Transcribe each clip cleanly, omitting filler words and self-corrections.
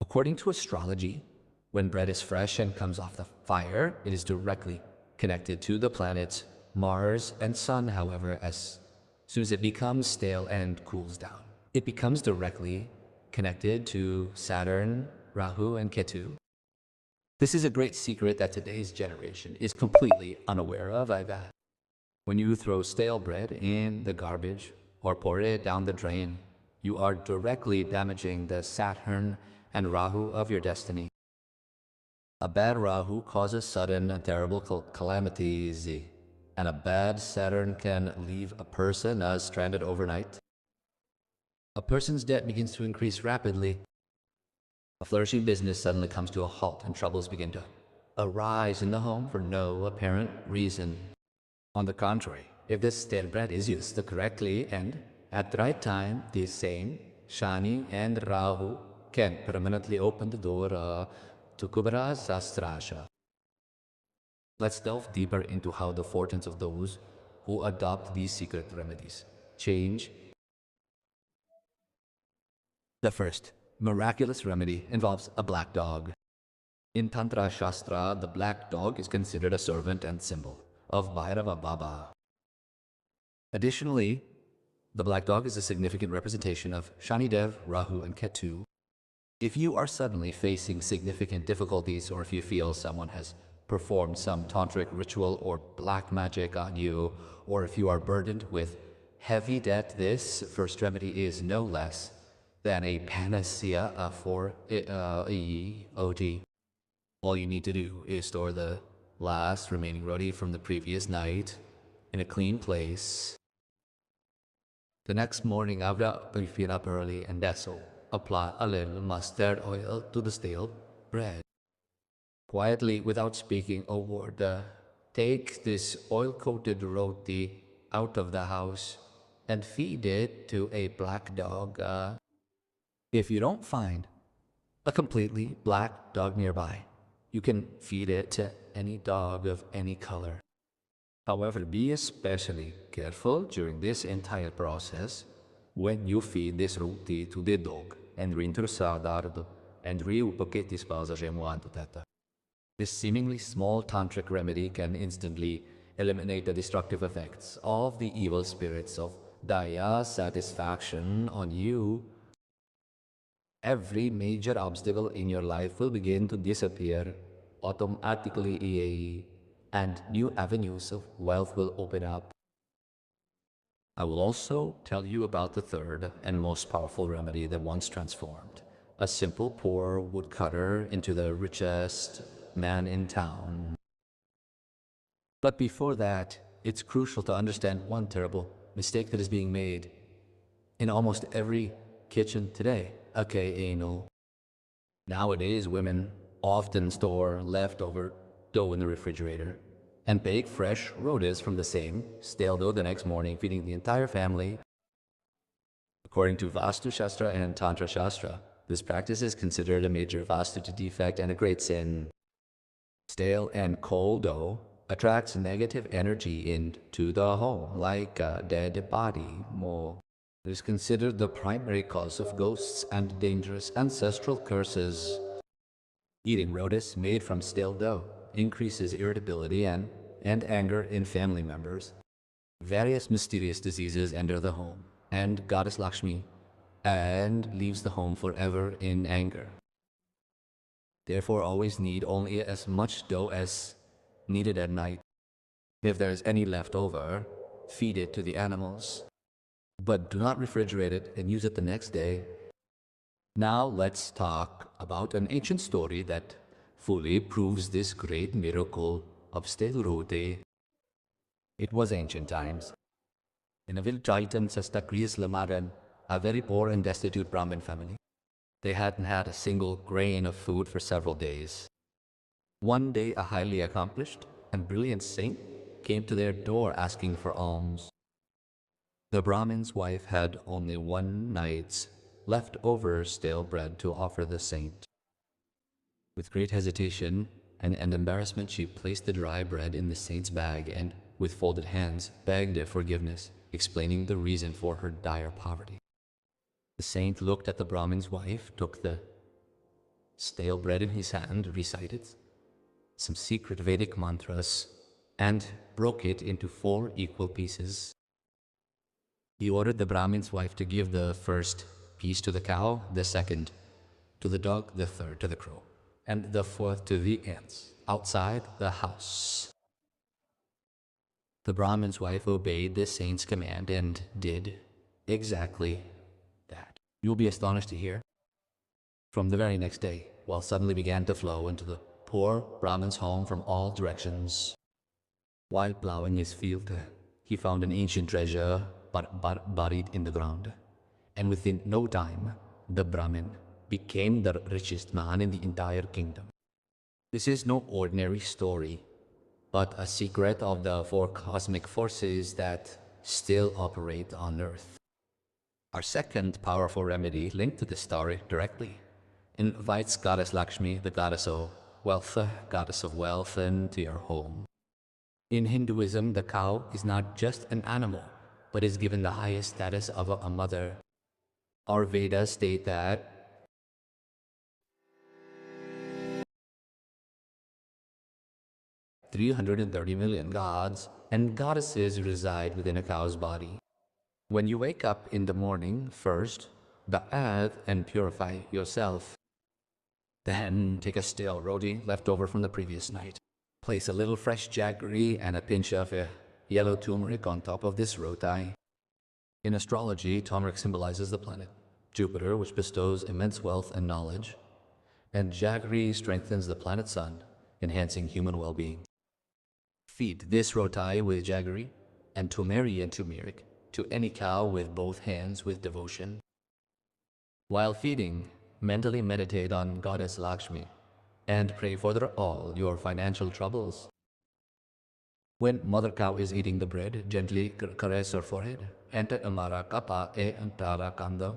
According to astrology, when bread is fresh and comes off the fire, it is directly connected to the planets Mars and Sun. However, as soon as it becomes stale and cools down, it becomes directly connected to Saturn, Rahu, and Ketu. This is a great secret that today's generation is completely unaware of, I bet. When you throw stale bread in the garbage or pour it down the drain, you are directly damaging the Saturn and Rahu of your destiny. A bad Rahu causes sudden and terrible calamities, and a bad Saturn can leave a person stranded overnight. A person's debt begins to increase rapidly. A flourishing business suddenly comes to a halt and troubles begin to arise in the home for no apparent reason. On the contrary, if this stale bread is used correctly and at the right time, the same Shani and Rahu can permanently open the door to Kubara Sastrasha. Let's delve deeper into how the fortunes of those who adopt these secret remedies change. The first miraculous remedy involves a black dog. In Tantra Shastra, the black dog is considered a servant and symbol of Bhairava Baba. Additionally, the black dog is a significant representation of Shanidev, Rahu, and Ketu. If you are suddenly facing significant difficulties, or if you feel someone has performed some tantric ritual or black magic on you, or if you are burdened with heavy debt, this first remedy is no less than a panacea for OD. All you need to do is store the last remaining roti from the previous night in a clean place. The next morning, after you get up early and also apply a little mustard oil to the stale bread. Quietly, without speaking a word, take this oil-coated roti out of the house and feed it to a black dog. If you don't find a completely black dog nearby, you can feed it to any dog of any color. However, be especially careful during this entire process when you feed this roti to the dog and reintroduce and this seemingly small tantric remedy can instantly eliminate the destructive effects of the evil spirits of Daya satisfaction on you. Every major obstacle in your life will begin to disappear automatically, and new avenues of wealth will open up. I will also tell you about the third and most powerful remedy that once transformed a simple poor woodcutter into the richest man in town. But before that, it's crucial to understand one terrible mistake that is being made in almost every kitchen today, aka anal. Nowadays, women often store leftover dough in the refrigerator and bake fresh rotis from the same stale dough the next morning, feeding the entire family. According to Vastu Shastra and Tantra Shastra, this practice is considered a major Vastu defect and a great sin. Stale and cold dough attracts negative energy into the home, like a dead body. It is considered the primary cause of ghosts and dangerous ancestral curses. Eating rotis made from stale dough increases irritability and anger in family members. Various mysterious diseases enter the home, and Goddess Lakshmi and leaves the home forever in anger. Therefore, always knead only as much dough as needed at night. If there is any left over, feed it to the animals, but do not refrigerate it and use it the next day. Now let's talk about an ancient story that fully proves this great miracle of stale roti. It was ancient times. In a village item Sastakrias Lamaran, a very poor and destitute Brahmin family. They hadn't had a single grain of food for several days. One day, a highly accomplished and brilliant saint came to their door asking for alms. The Brahmin's wife had only one night's leftover stale bread to offer the saint. With great hesitation and embarrassment, she placed the dry bread in the saint's bag and, with folded hands, begged forgiveness, explaining the reason for her dire poverty. The saint looked at the Brahmin's wife, took the stale bread in his hand, recited some secret Vedic mantras, and broke it into 4 equal pieces. He ordered the Brahmin's wife to give the first piece to the cow, the second to the dog, the third to the crow, and the fourth to the ants outside the house. The Brahmin's wife obeyed the saint's command and did exactly that. You'll be astonished to hear. From the very next day, wealth suddenly began to flow into the poor Brahmin's home from all directions. While plowing his field, he found an ancient treasure buried in the ground. And within no time, the Brahmin became the richest man in the entire kingdom. This is no ordinary story, but a secret of the 4 cosmic forces that still operate on Earth. Our second powerful remedy, linked to this story directly, invites Goddess Lakshmi, the goddess of wealth, into your home. In Hinduism, the cow is not just an animal, but is given the highest status of a mother. Our Vedas state that 330 million gods and goddesses reside within a cow's body. When you wake up in the morning, first, bathe and purify yourself. Then take a stale roti left over from the previous night. Place a little fresh jaggery and a pinch of yellow turmeric on top of this roti. In astrology, turmeric symbolizes the planet Jupiter, which bestows immense wealth and knowledge, and jaggery strengthens the planet Sun, enhancing human well-being. Feed this roti with jaggery and turmeric to any cow with both hands with devotion. While feeding, mentally meditate on Goddess Lakshmi and pray for all your financial troubles. When mother cow is eating the bread, gently caress her forehead, enter amara kapa e antara kanda,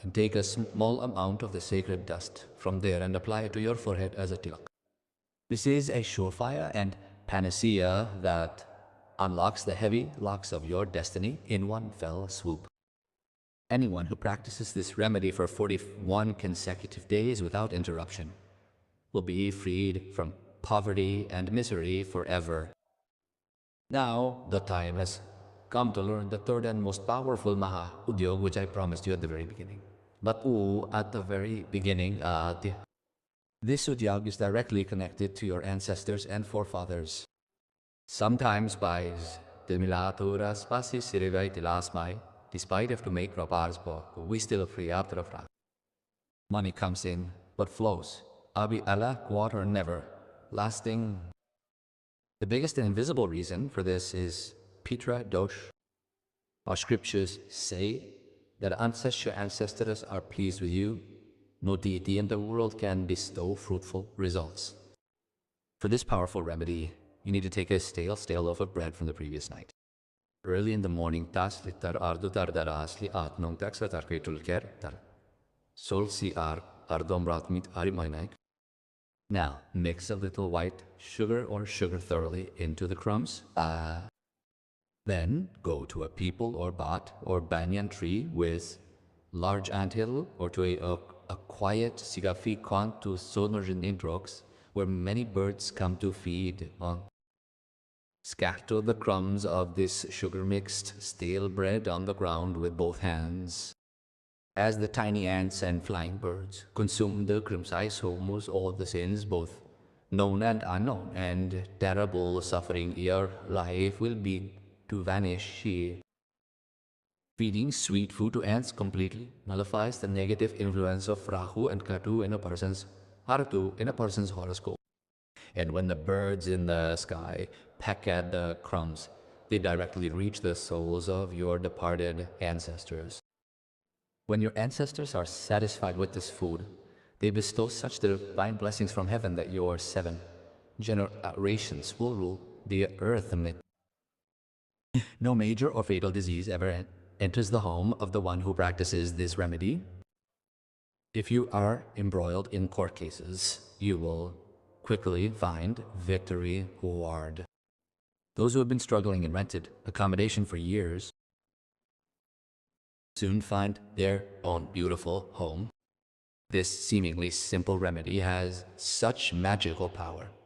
and take a small amount of the sacred dust from there and apply it to your forehead as a tilak. This is a surefire and panacea that unlocks the heavy locks of your destiny in one fell swoop. Anyone who practices this remedy for 41 consecutive days without interruption will be freed from poverty and misery forever. Now, the time has come to learn the third and most powerful Maha Udyog, which I promised you at the very beginning. But at the very beginning, this Udyog is directly connected to your ancestors and forefathers. Sometimes by Demilaturas Pasi Sirivai Tilasmai, despite have to make rapars we still free after a fra. Money comes in, but flows. Abi alak, water never, lasting. The biggest and invisible reason for this is Pitra Dosh. Our scriptures say that unless your ancestors are pleased with you, no deity in the world can bestow fruitful results. For this powerful remedy, you need to take a stale loaf of bread from the previous night. Early in the morning, tas litar ardu tardarasli atnong taxatar ketulker tar. Sol si ardom ratmit arimainaik. Now, mix a little white sugar or sugar thoroughly into the crumbs. Then, go to a peepal or bat or banyan tree with large anthill or to a quiet sigafi kwan to sonorin indrox where many birds come to feed on. Scatter the crumbs of this sugar-mixed stale bread on the ground with both hands. As the tiny ants and flying birds consume the crimson homos, all the sins, both known and unknown, and terrible suffering, your life will be to vanish here. Feeding sweet food to ants completely nullifies the negative influence of Rahu and Ketu in a person's horoscope. And when the birds in the sky peck at the crumbs, they directly reach the souls of your departed ancestors. When your ancestors are satisfied with this food, they bestow such divine blessings from heaven that your 7 generations will rule the earth amid. No major or fatal disease ever enters the home of the one who practices this remedy. If you are embroiled in court cases, you will quickly find victory reward. Those who have been struggling in rented accommodation for years soon find their own beautiful home. This seemingly simple remedy has such magical power.